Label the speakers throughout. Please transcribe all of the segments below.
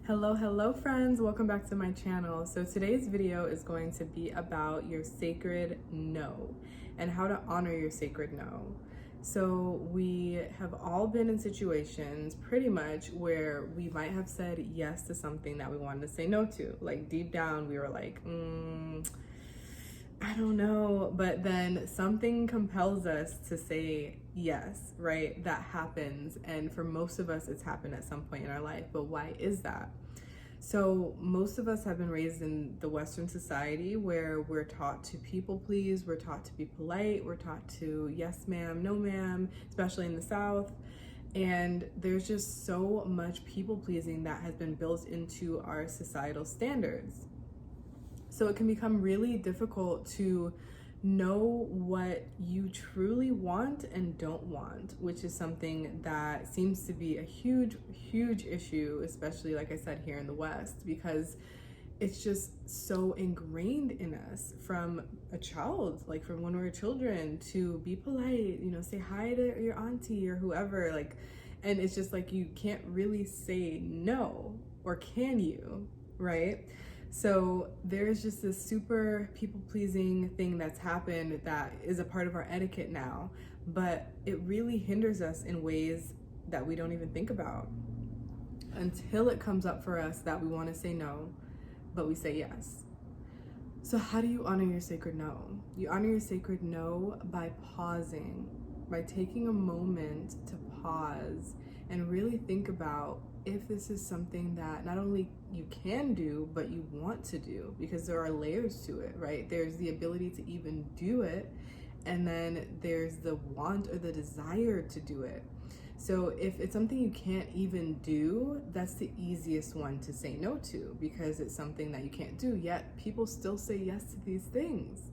Speaker 1: Hello friends, welcome back to my channel. So today's video is going to be about your sacred no and how to honor your sacred no. So we have all been in situations pretty much where we might have said yes to something that we wanted to say no to. Like deep down we were like, I don't know, but then something compels us to say yes, right? That happens, and for most of us it's happened at some point in our life. But why is that? So most of us have been raised in the Western society where we're taught to people please, we're taught to be polite, we're taught to yes ma'am, no ma'am, especially in the South. And there's just so much people pleasing that has been built into our societal standards. So it can become really difficult to know what you truly want and don't want, which is something that seems to be a huge issue, especially like I said here in the West, because it's just so ingrained in us from a child, like from when we were children, to be polite, say hi to your auntie or whoever, and it's just like you can't really say no, or can you, right? So there's just this super people-pleasing thing that's happened that is a part of our etiquette now, but it really hinders us in ways that we don't even think about until it comes up for us that we want to say no, but we say yes. So how do you honor your sacred no? You honor your sacred no by pausing, by taking a moment to pause and really think about if this is something that not only you can do, but you want to do, because there are layers to it, right? There's the ability to even do it, and then there's the want or the desire to do it. So if it's something you can't even do, that's the easiest one to say no to, because it's something that you can't do, yet people still say yes to these things.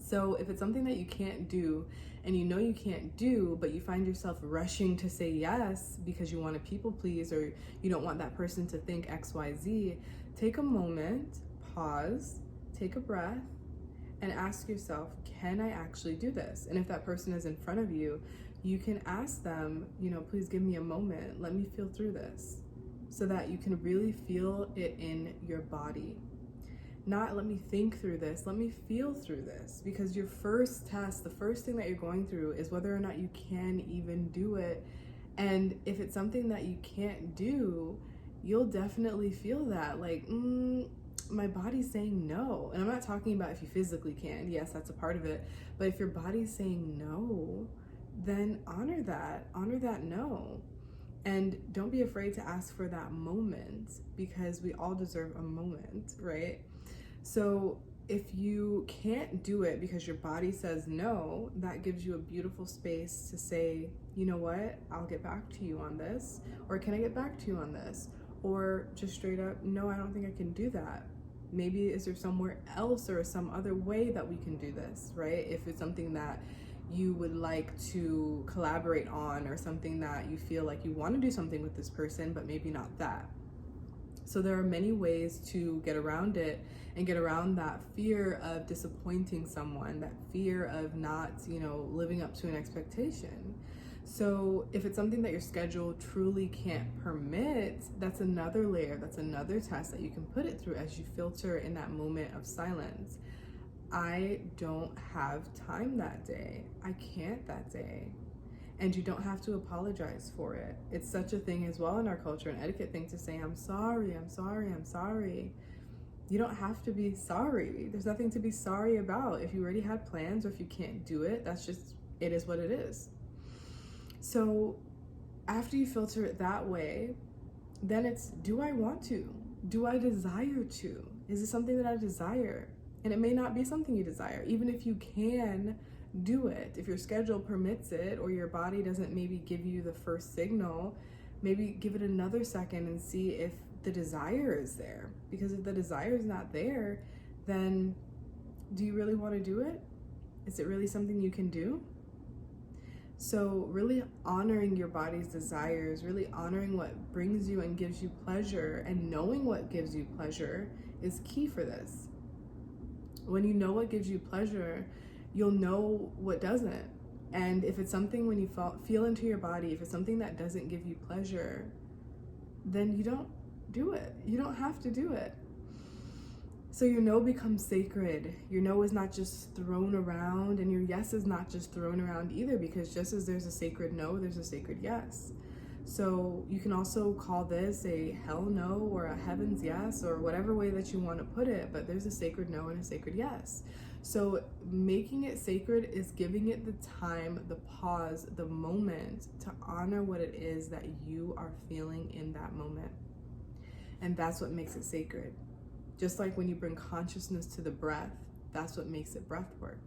Speaker 1: So if it's something that you can't do and you know you can't do, but you find yourself rushing to say yes because you want to people please or you don't want that person to think XYZ, take a moment, pause, take a breath, and ask yourself, can I actually do this? And if that person is in front of you, you can ask them, please give me a moment, let me feel through this, so that you can really feel it in your body. Not let me think through this, let me feel through this, because your first test, the first thing that you're going through is whether or not you can even do it. And if it's something that you can't do, you'll definitely feel that, like, my body's saying no. And I'm not talking about if you physically can, yes, that's a part of it, but if your body's saying no, then honor that no. And don't be afraid to ask for that moment, because we all deserve a moment, right? So if you can't do it because your body says no, that gives you a beautiful space to say, you know what, I'll get back to you on this, or can I get back to you on this? Or just straight up, no, I don't think I can do that. Maybe is there somewhere else or some other way that we can do this, right? If it's something that you would like to collaborate on, or something that you feel like you want to do something with this person, but maybe not that. So there are many ways to get around it and get around that fear of disappointing someone, that fear of not, living up to an expectation. So if it's something that your schedule truly can't permit, that's another layer, that's another test that you can put it through as you filter in that moment of silence. I don't have time that day. I can't that day. And you don't have to apologize for it. It's such a thing as well in our culture, an etiquette thing to say, I'm sorry. You don't have to be sorry. There's nothing to be sorry about. If you already had plans, or if you can't do it, it is what it is. So after you filter it that way, then it's, do I want to? Do I desire to? Is it something that I desire? And it may not be something you desire, even if you can do it. If your schedule permits it, or your body doesn't maybe give you the first signal, maybe give it another second and see if the desire is there. Because if the desire is not there, then do you really want to do it? Is it really something you can do? So really honoring your body's desires, really honoring what brings you and gives you pleasure, and knowing what gives you pleasure is key for this. When you know what gives you pleasure, you'll know what doesn't. And if it's something, when you feel into your body, if it's something that doesn't give you pleasure, then you don't do it. You don't have to do it. So your no becomes sacred. Your no is not just thrown around, and your yes is not just thrown around either, because just as there's a sacred no, there's a sacred yes. So you can also call this a hell no or a heavens yes, or whatever way that you want to put it, but there's a sacred no and a sacred yes. So making it sacred is giving it the time, the pause, the moment to honor what it is that you are feeling in that moment. And that's what makes it sacred. Just like when you bring consciousness to the breath, that's what makes it breath work,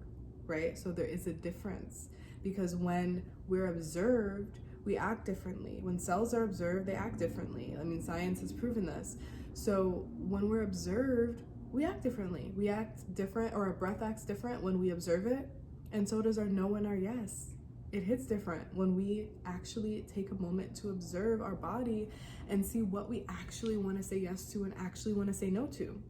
Speaker 1: right? So there is a difference, because when we're observed, we act differently. When cells are observed, they act differently. I mean, science has proven this. So when we're observed, we act differently. We act different, or our breath acts different when we observe it, and so does our no and our yes. It hits different when we actually take a moment to observe our body and see what we actually want to say yes to and actually want to say no to.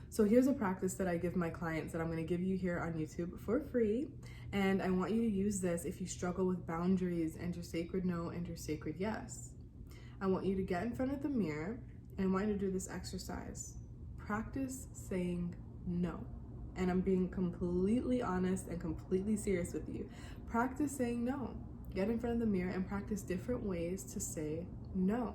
Speaker 1: So here's a practice that I give my clients that I'm going to give you here on YouTube for free. And I want you to use this if you struggle with boundaries and your sacred no and your sacred yes. I want you to get in front of the mirror, and I want you to do this exercise. Practice saying no. And I'm being completely honest and completely serious with you. Practice saying no. Get in front of the mirror and practice different ways to say no.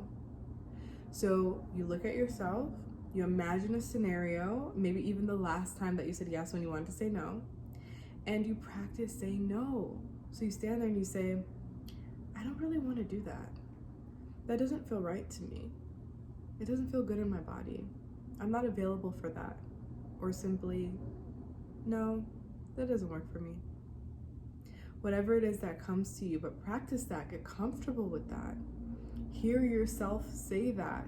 Speaker 1: So you look at yourself, you imagine a scenario, maybe even the last time that you said yes when you wanted to say no, and you practice saying no. So you stand there and you say, I don't really want to do that. That doesn't feel right to me. It doesn't feel good in my body. I'm not available for that. Or simply, no, that doesn't work for me. Whatever it is that comes to you, but practice that, get comfortable with that. Hear yourself say that,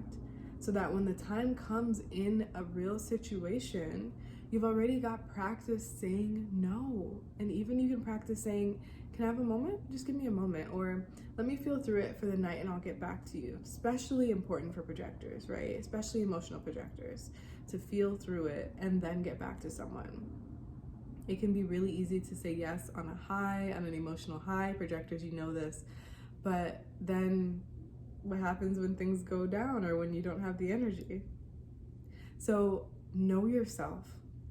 Speaker 1: so that when the time comes in a real situation, you've already got practice saying no. And even you can practice saying, can I have a moment? Just give me a moment. Or let me feel through it for the night and I'll get back to you. Especially important for projectors, right? Especially emotional projectors, to feel through it and then get back to someone. It can be really easy to say yes on a high, on an emotional high. Projectors, you know this. But then what happens when things go down or when you don't have the energy? So know yourself,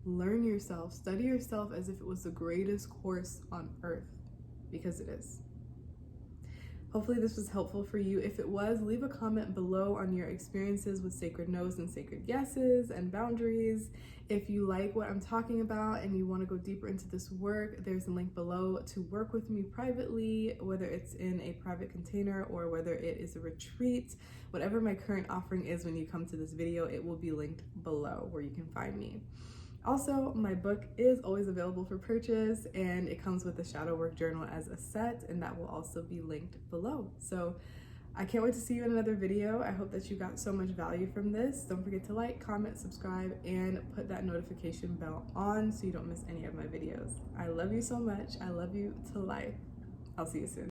Speaker 1: learn yourself, study yourself as if it was the greatest course on earth, because it is. Hopefully this was helpful for you. If it was, leave a comment below on your experiences with sacred no's and sacred yeses and boundaries. If you like what I'm talking about and you want to go deeper into this work, there's a link below to work with me privately, whether it's in a private container or whether it is a retreat. Whatever my current offering is when you come to this video, it will be linked below where you can find me. Also, my book is always available for purchase, and it comes with a shadow work journal as a set, and that will also be linked below. So I can't wait to see you in another video. I hope that you got so much value from this. Don't forget to like, comment, subscribe, and put that notification bell on so you don't miss any of my videos. I love you so much. I love you to life. I'll see you soon.